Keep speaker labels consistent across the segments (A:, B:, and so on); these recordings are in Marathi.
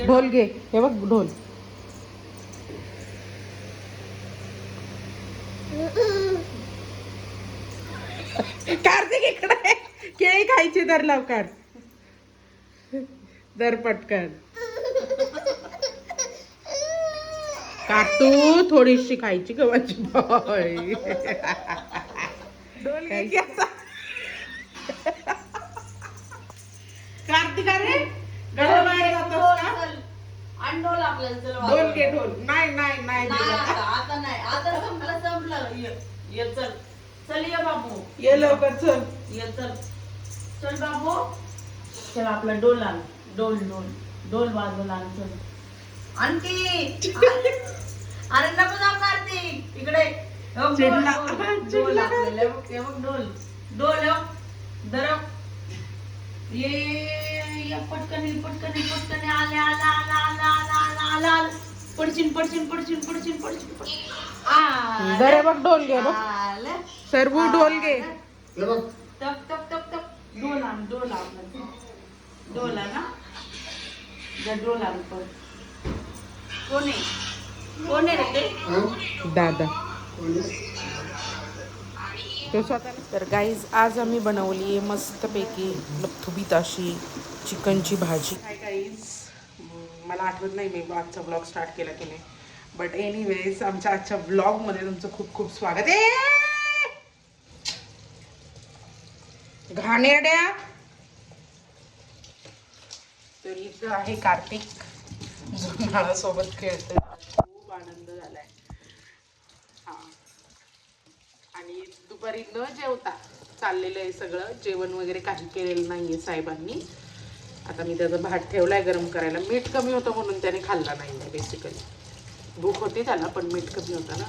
A: ढोल घे, हे बघ ढोल. कार्तिक इकडे केळी खायची दर लवकर, दर पटकन. काटू थोडीशी खायची गव्हाची बॉय. ढोल घे की आता. कार्तिक अरे घरा बाहेर जातोस का?
B: अंडोल आपल्याला
A: ढोल घे ढोल. नाही नाही नाही
B: आता नाही, आता संपलं. ये चल चल, ये बाबू,
A: ये लवकर चल.
B: ये चल चल बाबू, चल आपला डोल आण. डोल डोल डोल वाजवला आण. चल आणखी. अरे नको जाऊ कार्तिक, इकडे
A: चिडला.
B: डोल आपल्याला. हे बघ डोल डोल दर. ये पटकन पटकन आले आला. पडशील.
A: जरे बघ ढोल घे बघ. सर्वू ढोल घे.
B: तक डोल आण आपला. डोल आण ना, डोल आण. कोण आहे रे ते?
A: दादा तो स्वतः. तर गाईज आज आम्ही बनवली मस्तपैकी लुबथुबीत अशी चिकनची भाजी. हाय गाईज, मला आठवत नाही मी आजचा ब्लॉग स्टार्ट केला की नाही, बट एनिवेज आमच्या आजच्या ब्लॉगमध्ये तुमचं खूप खूप स्वागत आहे. घाणेरड्या. तर इथं आहे कार्तिक, जो माझ्यासोबत खेळतोय. खूप आनंद झालाय. हा, आणि दुपारी न जेवता चाललेलं आहे सगळं. जेवण वगैरे काही केलेलं नाहीये साहेबांनी. आता मी त्याचा भात ठेवलाय गरम करायला. मीठ कमी होतं म्हणून त्याने खाल्ला नाहीये. बेसिकली भूक होती त्याला, पण मीठ कमी होतं ना.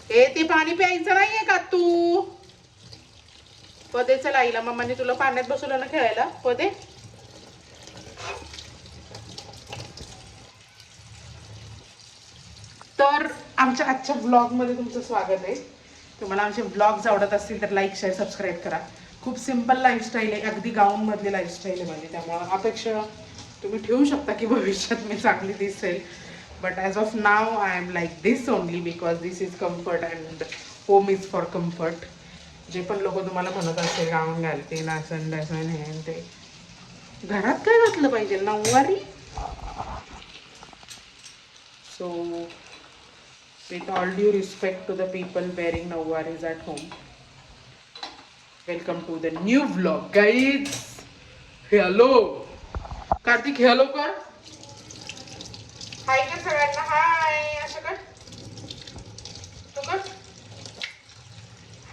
A: ते पाणी प्यायचं नाहीये का तू? पदे चल, आईला मम्माने तुला पाण्यात बसवलं ना खेळायला. पदे तर आमच्या आजच्या ब्लॉगमध्ये तुमचं स्वागत आहे. तुम्हाला आमचे ब्लॉग्स आवडत असतील तर लाईक शेअर सबस्क्राईब करा. खूप सिम्पल लाईफस्टाईल आहे, अगदी गावांमधली लाईफस्टाईल आहे माझी. त्यामुळं अपेक्षा तुम्ही ठेवू शकता की भविष्यात मी चांगली दिसेल. But as of now I am like this only because this is comfort and home is for comfort. जे पण लोक तुम्हाला म्हणत असेल गाऊन घालते नासन हे ते, घरात काय घातलं पाहिजे? Nauvari. So with all due respect to the people wearing nawwaris at home, welcome to the new vlog guys. Hello Kartik, hello कर. हाय कर सगळ्यांना. हाय असं कर. तू कर.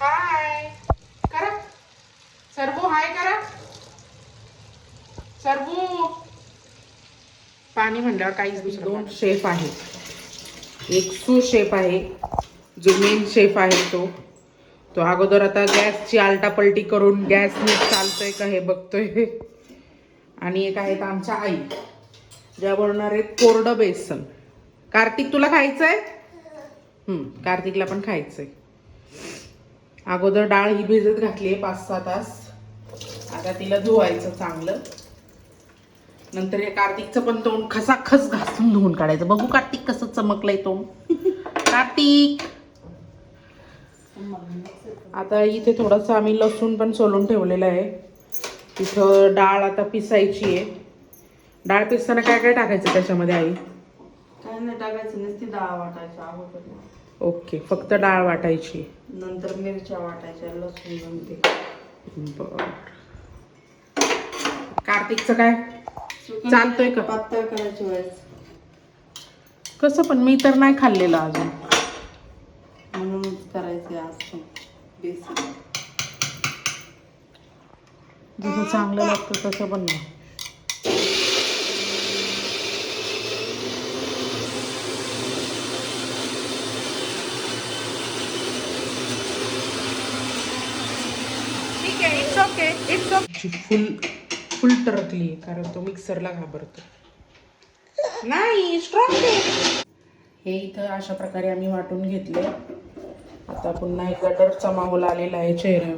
A: हाय करा. सर्वू हाय करा. सर्वू. पाणी म्हणल्यावर काहीच दुसरं. दोन शेफ आहेत. एक सू शेफ आहे, जो मेन शेफ आहे तो अगोदर आता गॅसची आलटापलटी करून गॅस नीट चालतोय का हे बघतोय. आणि एक आहेत आमच्या आई, ज्या बनवणार आहेत कोरडं बेसन. कार्तिक तुला खायचंय? कार्तिकला पण खायचंय. अगोदर डाळ ही भिजत घातली आहे 5-6 तास. आता तिला धुवायचं चांगलं. नंतर हे कार्तिकचं पण तोंड खसाखस घासून धुवून काढायचं. बघू कार्तिक कसं चमकलंय तोंड. कार्तिक. आता इथे थोडंसं आम्ही लसूण पण सोलून ठेवलेलं आहे. तिथं डाळ आता पिसायची आहे. डाळ पिसताना काय काय टाकायचं त्याच्यामध्ये आई?
B: काय नाही टाकायचं, नुसती डाळ वाटायची अगोदर.
A: ओके, फक्त डाळ वाटायची,
B: नंतर मिरच्या वाटायच्या, लसूण नंतर.
A: बर. कार्तिकचं काय चालतोय का?
B: पातळ करायची वेळेस
A: कसं पण मी तर नाही खाल्लेलं अजून,
B: म्हणून करायचे आज बेसिक.
A: जसं चांगलं लागतं तसं पण नाही. ठीक आहे, it's okay, it's okay. Full टरकली कारण तो मिक्सरला घाबरतो. नाही स्ट्रॉंग. हे इथं अशा प्रकारे आम्ही वाटून घेतले. आता पुन्हा एकदा डरचा माहोल आलेला आहे चेहऱ्यावर.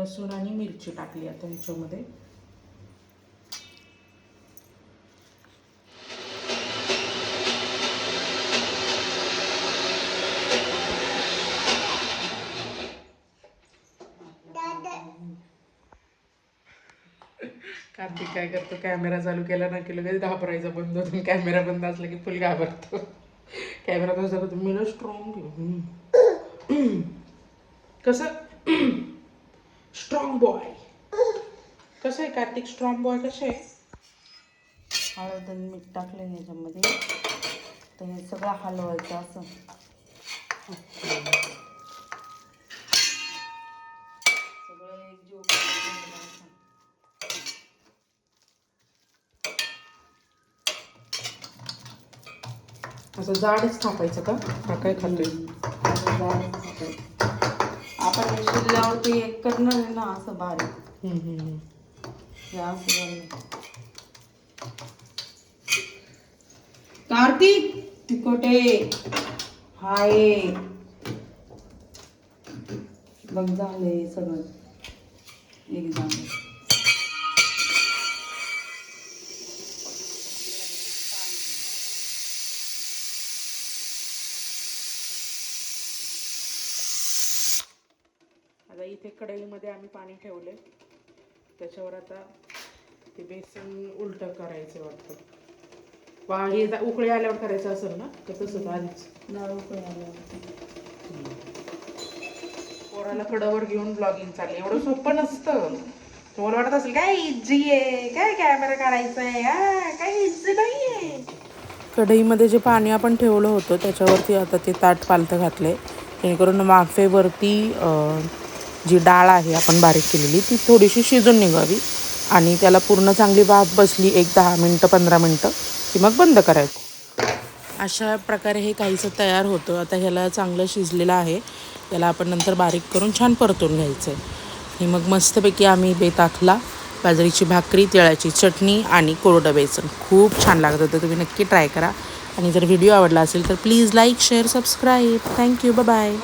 A: लसूण आणि मिरची टाकली आता ह्याच्यामध्ये. कार्तिक काय करतो, कॅमेरा चालू केला ना की लगेच घाबरायचा बंद होतो. कॅमेरा बंद असला की फुल घाबरतो. कॅमेरा तसा करतो, मी ना स्ट्रॉंग घेऊ. कसं स्ट्रॉंग बॉय कसं आहे कार्तिक, स्ट्रॉंग बॉय कसं आहे?
B: हळद आणि मीठ टाकलं ह्याच्यामध्ये, तर हे सगळं हलवायचं असं. सगळं एकजीव करायचं असं.
A: असं जाडच थापायचं का? हा काय खातोय?
B: असं जाडच टाकायचं. आपण हे शिजल्यावरती एक करणार आहे ना असं बारीक. हे असं झालं. कार्तिक तिकोटे हाय बघ, झालंय सगळं एकदम.
A: आता इथे कढईमध्ये आम्ही पाणी ठेवले, त्याच्यावर आता ते बेसन उलटं करायचं वाटतं. हे उकळी आल्यावर करायचं असेल ना, तर तसंच आधीच
B: डाळ उकळी आल्यावरती.
A: पोराला कडावर घेऊन ब्लॉगिंग चालली, एवढं सोपं नसतं. तुम्हाला वाटत असेल काय इझी आहे, काय कॅमेरा काढायचा आहे, काय इझी नाहीये. कढईमध्ये जे पाणी आपण ठेवलं होतं त्याच्यावरती आता ते ताट पालथं घातलंय, जेणेकरून वाफेवरती जी डाळ आहे आपण बारीक केलेली ती थोडीशी शिजून निघावी आणि त्याला पूर्ण चांगली वाफ बसली 10 मिनटं 15 मिनटं की मग बंद करायचं. अशा प्रकारे हे काहीसं तयार होतं. आता ह्याला चांगलं शिजलेलं आहे, त्याला आपण नंतर बारीक करून छान परतून घ्यायचं आहे. आणि मग मस्तपैकी आम्ही बेत आखला, बाजरीची भाकरी, तिळाची चटणी आणि कोरडं बेसन खूप छान लागत होतं. तुम्ही नक्की ट्राय करा. आणि जर व्हिडिओ आवडला असेल तर please like, share, subscribe. Thank you, bye.